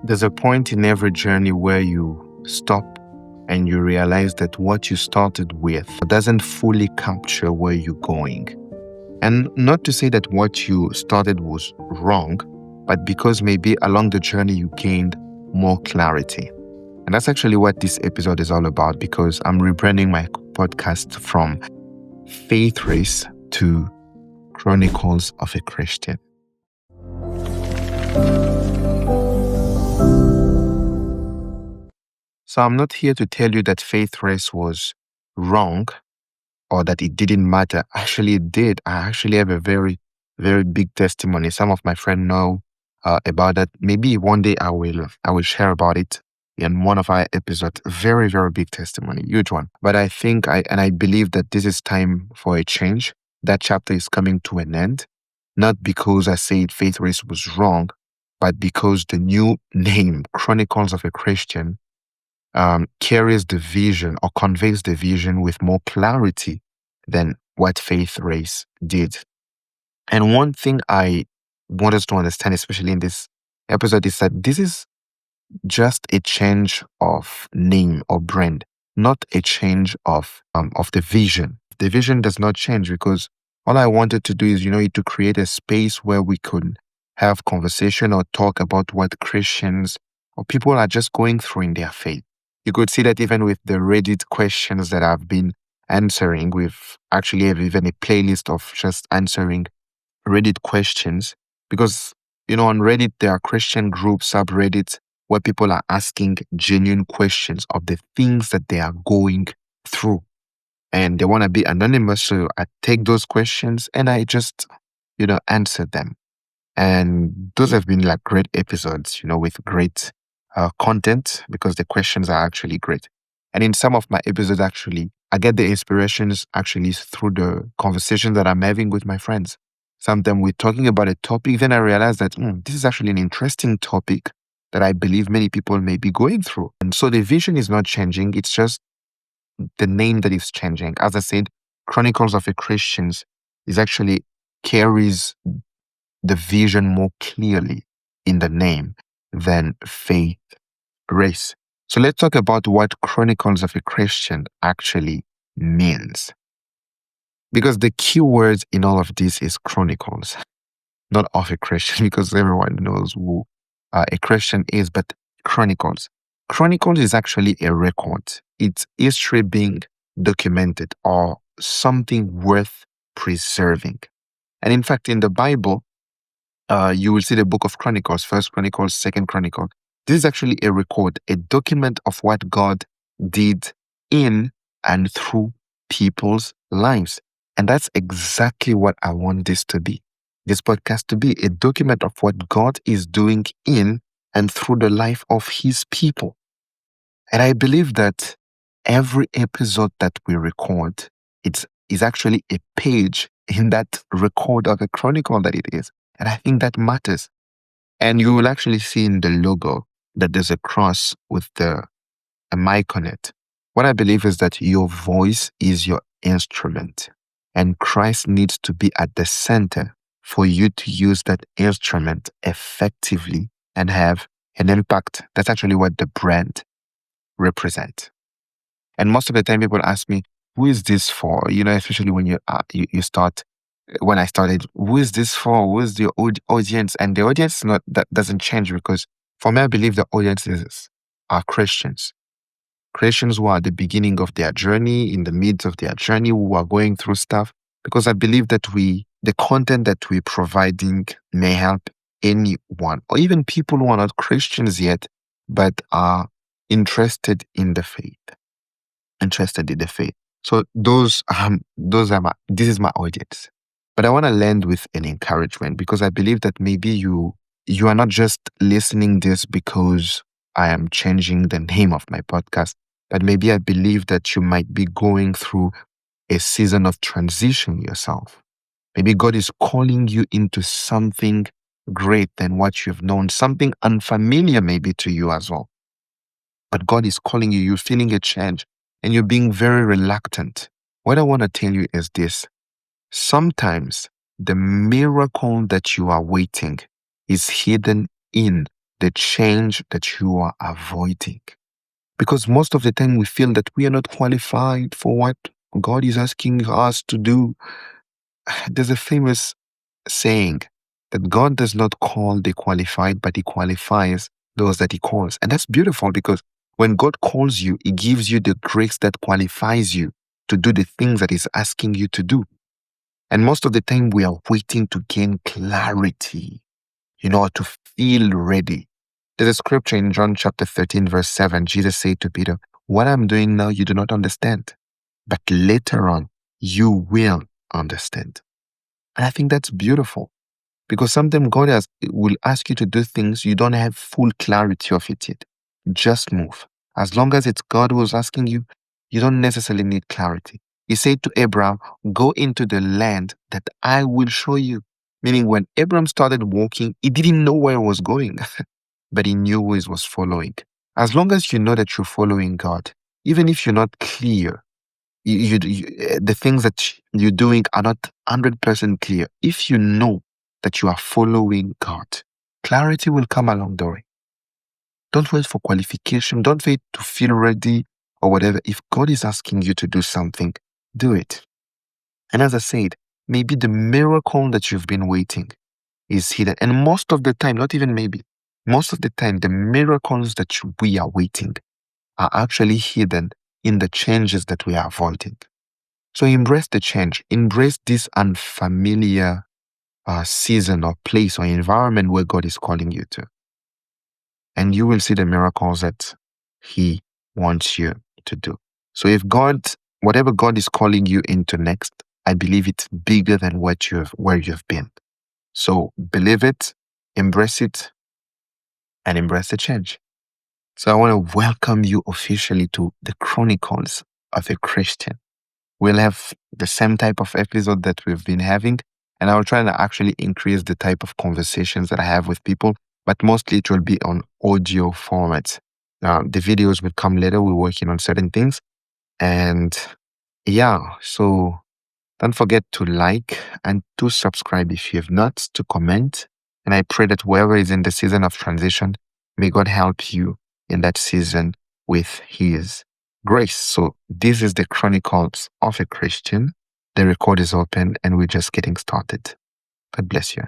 There's a point in every journey where you stop and you realize that what you started with doesn't fully capture where you're going. And not to say that what you started was wrong, but because maybe along the journey you gained more clarity. And that's actually what this episode is all about, because I'm rebranding my podcast from Faith Race to Chronicles of a Christian. So I'm not here to tell you that Faith Race was wrong or that it didn't matter. Actually, it did. I actually have a very, very big testimony. Some of my friends know about that. Maybe one day I will share about it in one of our episodes. Very, very big testimony, huge one. But I think I believe that this is time for a change. That chapter is coming to an end, not because I said Faith Race was wrong, but because the new name, Chronicles of a Christian, carries the vision or conveys the vision with more clarity than what Faith Race did. And one thing I want us to understand, especially in this episode, is that this is just a change of name or brand, not a change of the vision. The vision does not change, because all I wanted to do is, to create a space where we could have conversation or talk about what Christians or people are just going through in their faith. You could see that even with the Reddit questions that I've been answering. We've actually have even a playlist of just answering Reddit questions, because, on Reddit, there are Christian groups, subreddits, where people are asking genuine questions of the things that they are going through. And they want to be anonymous. So I take those questions and I just, answer them. And those have been like great episodes, with great content, because the questions are actually great. And in some of my episodes, actually, I get the inspirations actually through the conversation that I'm having with my friends. Sometimes we're talking about a topic, then I realize that this is actually an interesting topic that I believe many people may be going through. And so the vision is not changing. It's just the name that is changing. As I said, Chronicles of a Christians is actually carries the vision more clearly in the name than Faith Race. So let's talk about what Chronicles of a Christian actually means. Because the key word in all of this is Chronicles, not of a Christian, because everyone knows who a Christian is, but Chronicles. Chronicles is actually a record. It's history being documented or something worth preserving. And in fact, in the Bible, you will see the book of Chronicles, First Chronicles, Second Chronicles. This is actually a record, a document of what God did in and through people's lives. And that's exactly what I want this to be. This podcast to be a document of what God is doing in and through the life of his people. And I believe that every episode that we record, is actually a page in that record of a chronicle that it is. And I think that matters. And you will actually see in the logo that there's a cross with a mic on it. What I believe is that your voice is your instrument, and Christ needs to be at the center for you to use that instrument effectively and have an impact. That's actually what the brand represents. And most of the time people ask me, who is this for? Especially when you start, when I started, who is this for? Who is the audience? And the audience that doesn't change, because for me, I believe the audiences are Christians. Christians who are at the beginning of their journey, in the midst of their journey, who are going through stuff. Because I believe that the content that we're providing may help anyone, or even people who are not Christians yet, but are interested in the faith. So this is my audience. But I want to land with an encouragement, because I believe that maybe you are not just listening this because I am changing the name of my podcast, but maybe I believe that you might be going through a season of transition yourself. Maybe God is calling you into something great than what you've known, something unfamiliar maybe to you as well. But God is calling you, you're feeling a change, and you're being very reluctant. What I want to tell you is this. Sometimes the miracle that you are waiting is hidden in the change that you are avoiding. Because most of the time we feel that we are not qualified for what God is asking us to do. There's a famous saying that God does not call the qualified, but He qualifies those that He calls. And that's beautiful because when God calls you, He gives you the grace that qualifies you to do the things that He's asking you to do. And most of the time, we are waiting to gain clarity, to feel ready. There's a scripture in John chapter 13, verse 7. Jesus said to Peter, "What I'm doing now, you do not understand, but later on, you will understand." And I think that's beautiful because sometimes God will ask you to do things you don't have full clarity of it yet. Just move. As long as it's God who's asking you, you don't necessarily need clarity. He said to Abraham, "Go into the land that I will show you." Meaning when Abraham started walking, he didn't know where he was going, but he knew who he was following. As long as you know that you're following God, even if you're not clear, the things that you're doing are not 100% clear. If you know that you are following God, clarity will come along the way. Don't wait for qualification. Don't wait to feel ready or whatever. If God is asking you to do something, do it. And as I said, maybe the miracle that you've been waiting is hidden. And most of the time, not even maybe, most of the time, the miracles that we are waiting are actually hidden in the changes that we are avoiding. So embrace the change. Embrace this unfamiliar season or place or environment where God is calling you to. And you will see the miracles that He wants you to do. So if whatever God is calling you into next, I believe it's bigger than where you've been. So believe it, embrace it, and embrace the change. So I want to welcome you officially to the Chronicles of a Christian. We'll have the same type of episode that we've been having, and I'll try to actually increase the type of conversations that I have with people, but mostly it will be on audio format. The videos will come later. We're working on certain things. And yeah, so don't forget to like and to subscribe if you have not, to comment. And I pray that whoever is in the season of transition, may God help you in that season with His grace. So this is the Chronicles of a Christian. The record is open and we're just getting started. God bless you.